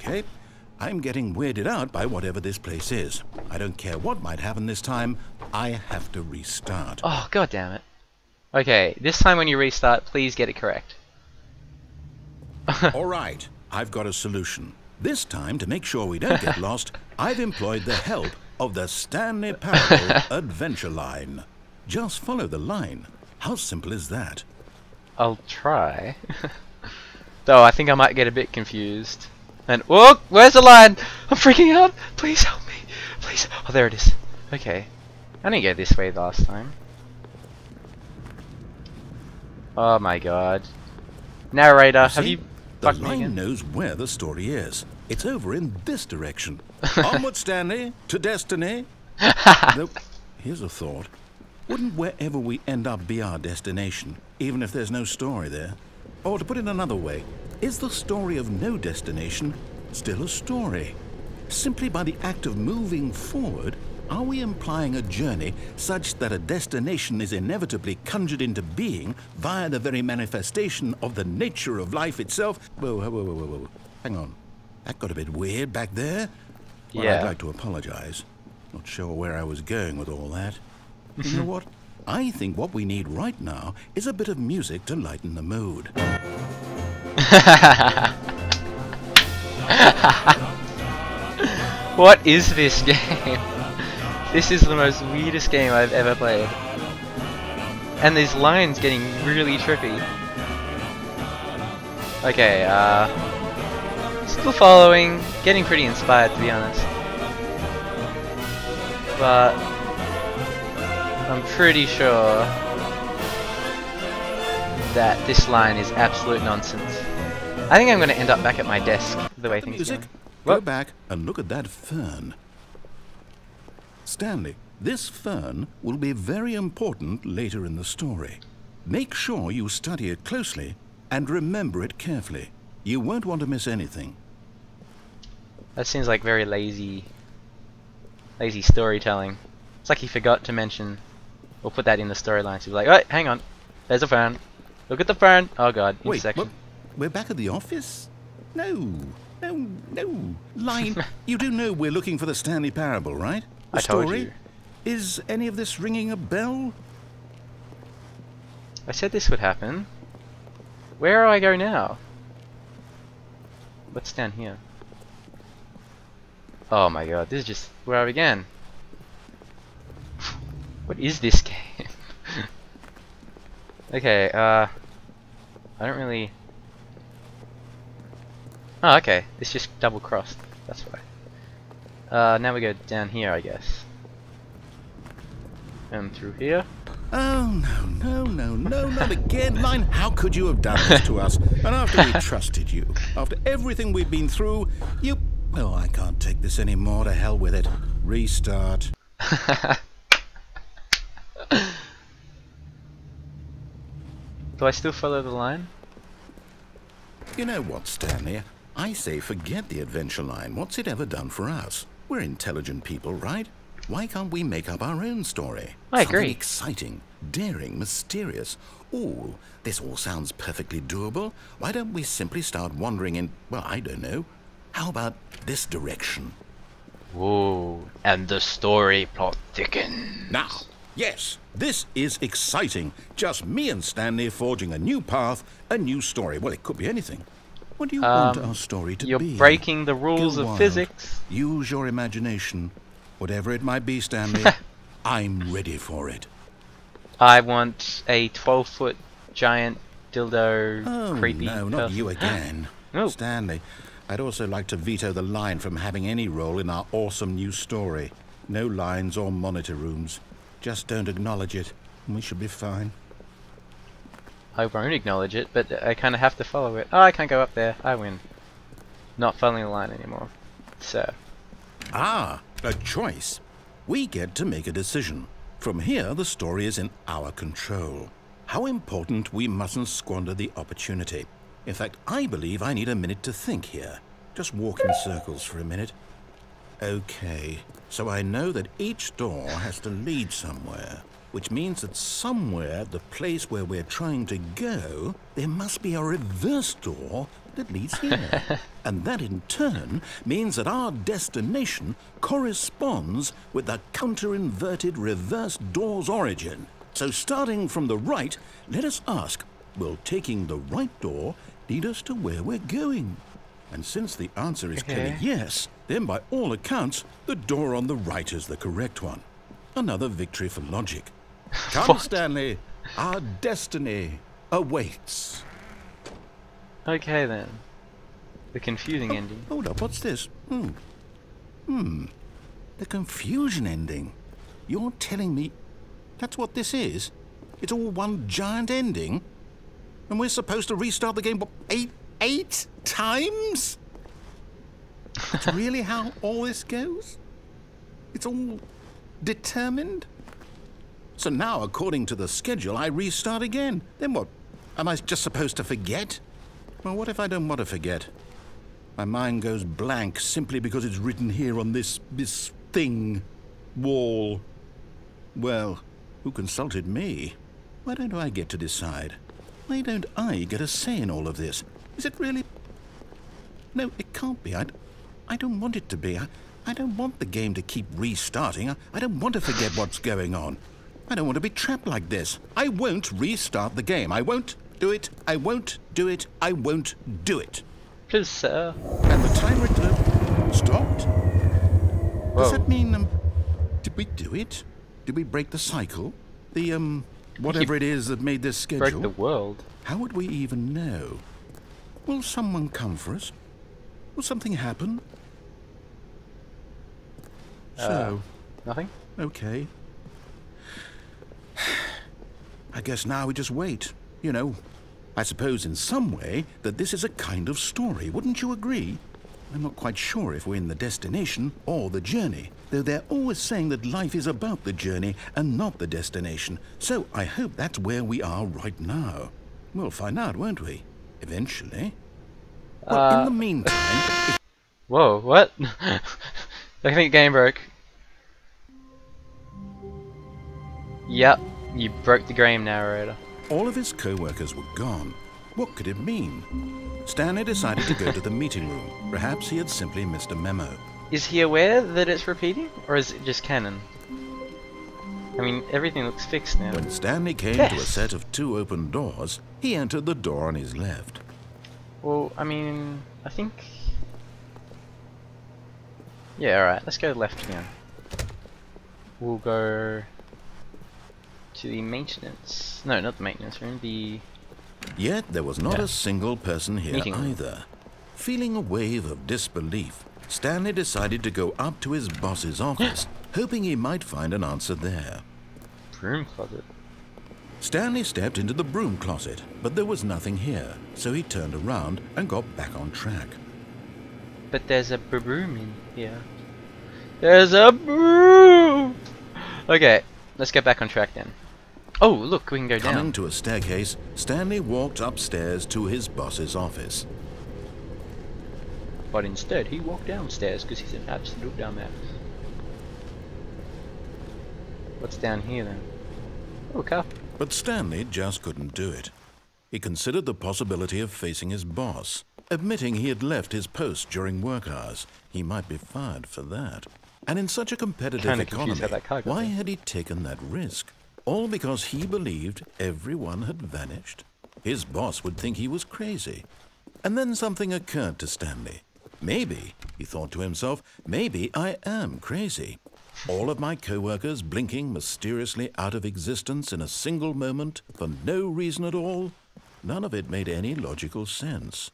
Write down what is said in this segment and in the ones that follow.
Okay, I'm getting weirded out by whatever this place is. I don't care what might happen this time. I have to restart. Oh, god damn it. Okay, this time when you restart, please get it correct. All right, I've got a solution. This time, to make sure we don't get lost, I've employed the help of the Stanley Parable adventure line. Just follow the line. How simple is that? I'll try. Though I think I might get a bit confused. And whoa, where's the line? I'm freaking out. Please help me. Please. Oh, there it is. Okay. I didn't go this way last time. Oh my god. Narrator, have you The fucked me line again? knows where the story is. It's over in this direction. Onward, Stanley, to destiny. Though, here's a thought. Wouldn't wherever we end up be our destination, even if there's no story there? Or to put it another way, is the story of no destination still a story? Simply by the act of moving forward, are we implying a journey such that a destination is inevitably conjured into being via the very manifestation of the nature of life itself? Whoa. Hang on. That got a bit weird back there. Well, Yeah. I'd like to apologize. Not sure where I was going with all that. You know what? I think what we need right now is a bit of music to lighten the mood. What is this game? This is the most weirdest game I've ever played. And these lines getting really trippy. Okay, still following, getting pretty inspired to be honest. But I'm pretty sure that this line is absolute nonsense. I think I'm going to end up back at my desk the way things are Music. going. Go What? back and look at that fern. Stanley, this fern will be very important later in the story. Make sure you study it closely and remember it carefully. You won't want to miss anything. That seems like very lazy storytelling. It's like he forgot to mention or put that in the storyline. So he's like, oh, hang on, there's a fern. Look at the fern. Oh god, Wait, intersection. what? We're back at the office? No. Line, you do know we're looking for the Stanley Parable, right? The I told story? you. Is any of this ringing a bell? I said this would happen. Where do I go now? What's down here? Oh my god, this is just where I began. What is this game? Okay, I don't really... Oh, okay, this just double crossed, that's why. Now we go down here, I guess. And through here. Oh, no, not again, Line. How could you have done this to us? And after we trusted you, after everything we've been through, you... Oh, I can't take this anymore. To hell with it. Restart. Do I still follow the line? You know what, Stanley? I say forget the adventure line. What's it ever done for us? We're intelligent people, right? Why can't we make up our own story? I Something agree. exciting, daring, mysterious. Ooh, this all sounds perfectly doable. Why don't we simply start wandering in, well, I don't know. How about this direction? Whoa, and the story plot thickens. Now, yes, this is exciting. Just me and Stanley forging a new path, a new story. Well, it could be anything. What do you want our story to You're be? breaking the rules Go of wild. physics. Use your imagination. Whatever it might be, Stanley, I'm ready for it. I want a 12-foot giant dildo Oh, creepy no, not person. you again. Oh. Stanley, I'd also like to veto the line from having any role in our awesome new story. No lines or monitor rooms. Just don't acknowledge it, and we should be fine. I won't acknowledge it, but I kind of have to follow it. Oh, I can't go up there. I win. Not following the line anymore. So. Ah, a choice. We get to make a decision. From here, the story is in our control. How important we mustn't squander the opportunity. In fact, I believe I need a minute to think here. Just walk in circles for a minute. Okay, so I know that each door has to lead somewhere, which means that somewhere, the place where we're trying to go, there must be a reverse door that leads here. And that in turn means that our destination corresponds with the counter-inverted reverse door's origin. So starting from the right, let us ask, will taking the right door lead us to where we're going? And since the answer is clearly yes, then by all accounts, the door on the right is the correct one. Another victory for logic. Come, Stanley, our destiny awaits. Okay then. The confusing ending. Hold up, what's this? The confusion ending. You're telling me that's what this is? It's all one giant ending? And we're supposed to restart the game, what, eight times? That's really how all this goes? It's all determined? So now, according to the schedule, I restart again. Then what? Am I just supposed to forget? Well, what if I don't want to forget? My mind goes blank simply because it's written here on this thing, wall. Well, who consulted me? Why don't I get to decide? Why don't I get a say in all of this? Is it really? No, it can't be. I don't want it to be. I don't want the game to keep restarting. I don't want to forget what's going on. I don't want to be trapped like this. I won't restart the game. I won't do it. I won't do it. I won't do it. Please, sir. And the timer stopped? Whoa. Does that mean, did we do it? Did we break the cycle? The, whatever it is that made this schedule? Break the world. How would we even know? Will someone come for us? Will something happen? So, Nothing? okay. I guess now we just wait. You know, I suppose in some way that this is a kind of story. Wouldn't you agree? I'm not quite sure if we're in the destination or the journey, though they're always saying that life is about the journey and not the destination. So I hope that's where we are right now. We'll find out, won't we? Eventually. Well, in the meantime... Whoa, what? I think the game broke. Yep, you broke the game narrator. All of his co-workers were gone. What could it mean? Stanley decided to go to the meeting room. Perhaps he had simply missed a memo. Is he aware that it's repeating? Or is it just canon? I mean, everything looks fixed now. When Stanley came to a set of 2 open doors, he entered the door on his left. Well, I mean, I think... Yeah, alright, let's go left again. We'll go... to the maintenance... No, not the maintenance room, the... Yet there was not a single person here Meeting room. either. Feeling a wave of disbelief, Stanley decided to go up to his boss's office, hoping he might find an answer there. Broom closet. Stanley stepped into the broom closet, but there was nothing here, so he turned around and got back on track. But there's a broom in here. There's a broom! Okay, let's get back on track then. Oh, look, we can go down. Coming to a staircase, Stanley walked upstairs to his boss's office. But instead, he walked downstairs because he's an absolute dumbass. What's down here then? Oh, cup. But Stanley just couldn't do it. He considered the possibility of facing his boss, admitting he had left his post during work hours. He might be fired for that. And in such a competitive economy, why had he taken that risk? All because he believed everyone had vanished? His boss would think he was crazy. And then something occurred to Stanley. Maybe, he thought to himself, maybe I am crazy. All of my co-workers blinking mysteriously out of existence in a single moment for no reason at all? None of it made any logical sense.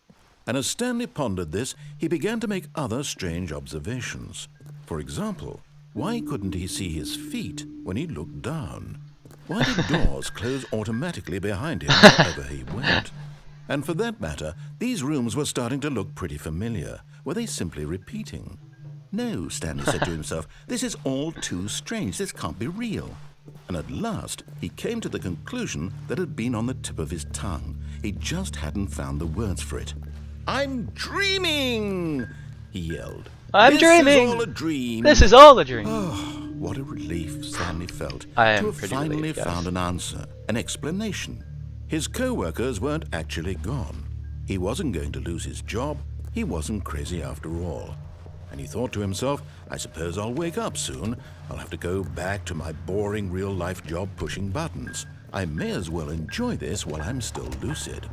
And as Stanley pondered this, he began to make other strange observations. For example, why couldn't he see his feet when he looked down? Why did doors close automatically behind him wherever he went? And for that matter, these rooms were starting to look pretty familiar. Were they simply repeating? No, Stanley said to himself, this is all too strange. This can't be real. And at last, he came to the conclusion that had been on the tip of his tongue. He just hadn't found the words for it. I'm dreaming! He yelled. I'm dreaming! This is all a dream! This is all a dream! Oh, what a relief Stanley felt to have finally relieved, found an answer, an explanation. His co-workers weren't actually gone. He wasn't going to lose his job. He wasn't crazy after all. And he thought to himself, I suppose I'll wake up soon. I'll have to go back to my boring real-life job pushing buttons. I may as well enjoy this while I'm still lucid.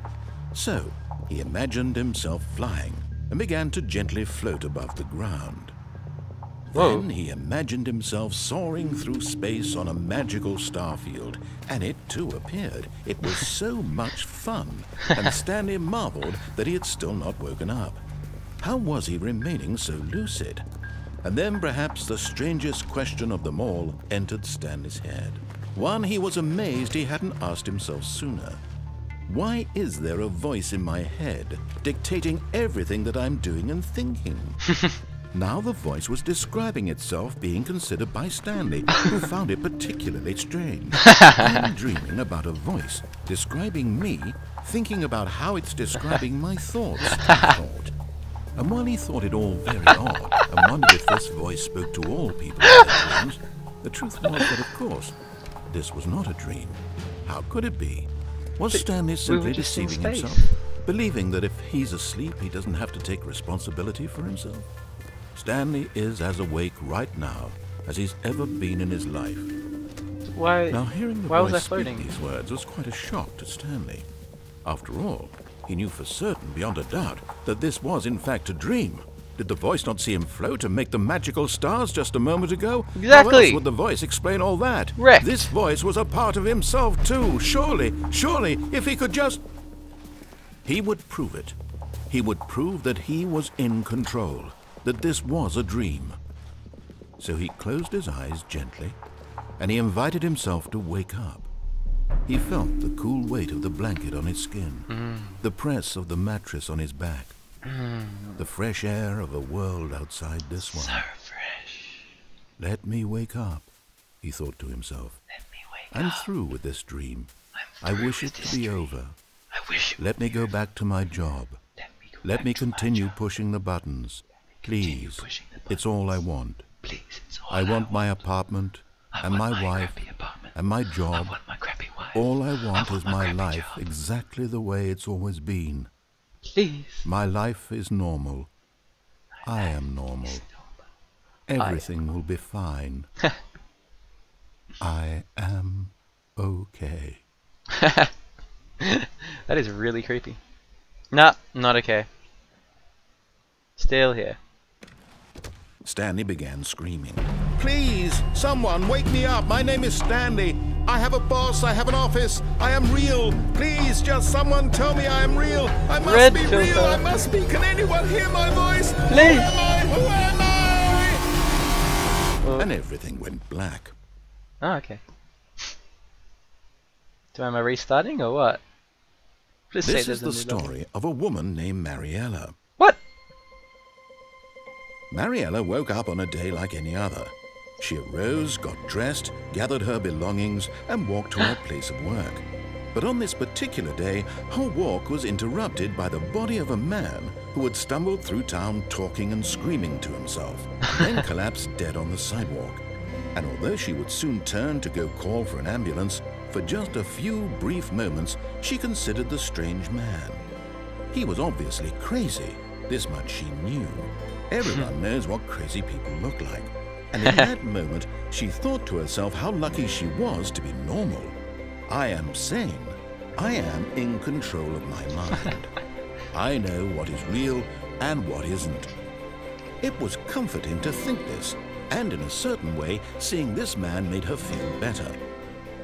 So, he imagined himself flying and began to gently float above the ground. Whoa. Then he imagined himself soaring through space on a magical starfield, and it too appeared. It was so much fun, and Stanley marveled that he had still not woken up. How was he remaining so lucid? And then perhaps the strangest question of them all entered Stanley's head. One he was amazed he hadn't asked himself sooner. Why is there a voice in my head dictating everything that I'm doing and thinking? Now the voice was describing itself being considered by Stanley, who found it particularly strange. I'm dreaming about a voice describing me, thinking about how it's describing my thoughts, he thought. And while he thought it all very odd, and wondered if this voice spoke to all people in their dreams, the truth was that, of course, this was not a dream. How could it be? Was Stanley simply deceiving himself, believing that if he's asleep, he doesn't have to take responsibility for himself? Stanley is as awake right now as he's ever been in his life. Why? Now, hearing the Why was I voice speak floating? these words was quite a shock to Stanley. After all, he knew for certain, beyond a doubt, that this was in fact a dream. Did the voice not see him float and make the magical stars just a moment ago? Exactly. How else would the voice explain all that? Wrecked. This voice was a part of himself too. Surely, if he could just... He would prove it. He would prove that he was in control, that this was a dream. So he closed his eyes gently, and he invited himself to wake up. He felt the cool weight of the blanket on his skin, the press of the mattress on his back, the fresh air of a world outside this one. So fresh. Let me wake up, he thought to himself. Let me wake I'm up. through with this dream. I'm I through wish with it this to be dream. over. I wish it Let me go back to my job. Let me continue pushing the buttons. Please, pushing the it's all I want. Please, it's all I want my apartment, and my wife, and my job. I want my crappy wife. All I want is my crappy life job. exactly the way it's always been. Please. My life is normal. I am normal. Everything will be fine. I am okay. That is really creepy. Nah, not okay. Still here. Stanley began screaming. Please, someone, wake me up. My name is Stanley. I have a boss. I have an office. I am real. Please, just someone tell me I am real. I must Red be filter. real. I must be. Can anyone hear my voice? Please. Who am I? Who am I? Well, And everything went black. oh, okay. Am I restarting or what? Just say This there's is a the new level. story of a woman named Mariella. What? Mariella woke up on a day like any other. She arose, got dressed, gathered her belongings, and walked to her place of work. But on this particular day, her walk was interrupted by the body of a man who had stumbled through town talking and screaming to himself, then collapsed dead on the sidewalk. And although she would soon turn to go call for an ambulance, for just a few brief moments she considered the strange man. He was obviously crazy, this much she knew. Everyone knows what crazy people look like. And in that moment, she thought to herself how lucky she was to be normal. I am sane. I am in control of my mind. I know what is real and what isn't. It was comforting to think this, and in a certain way, seeing this man made her feel better.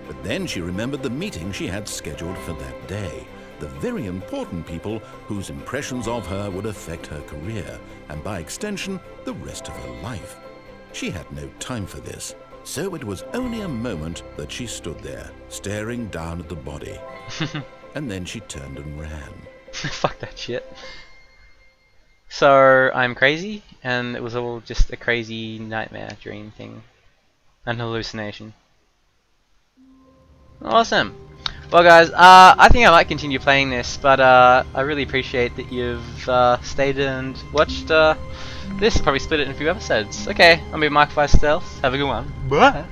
But then she remembered the meeting she had scheduled for that day, the very important people whose impressions of her would affect her career, and by extension, the rest of her life. She had no time for this, so it was only a moment that she stood there, staring down at the body. And then she turned and ran. Fuck that shit. So, I'm crazy, and it was all just a crazy nightmare dream thing. An hallucination. Awesome. Well guys, I think I might continue playing this, but I really appreciate that you've stayed and watched this. Probably split it in a few episodes. Okay, I'm be Mike by Stealthz. Have a good one. Bye.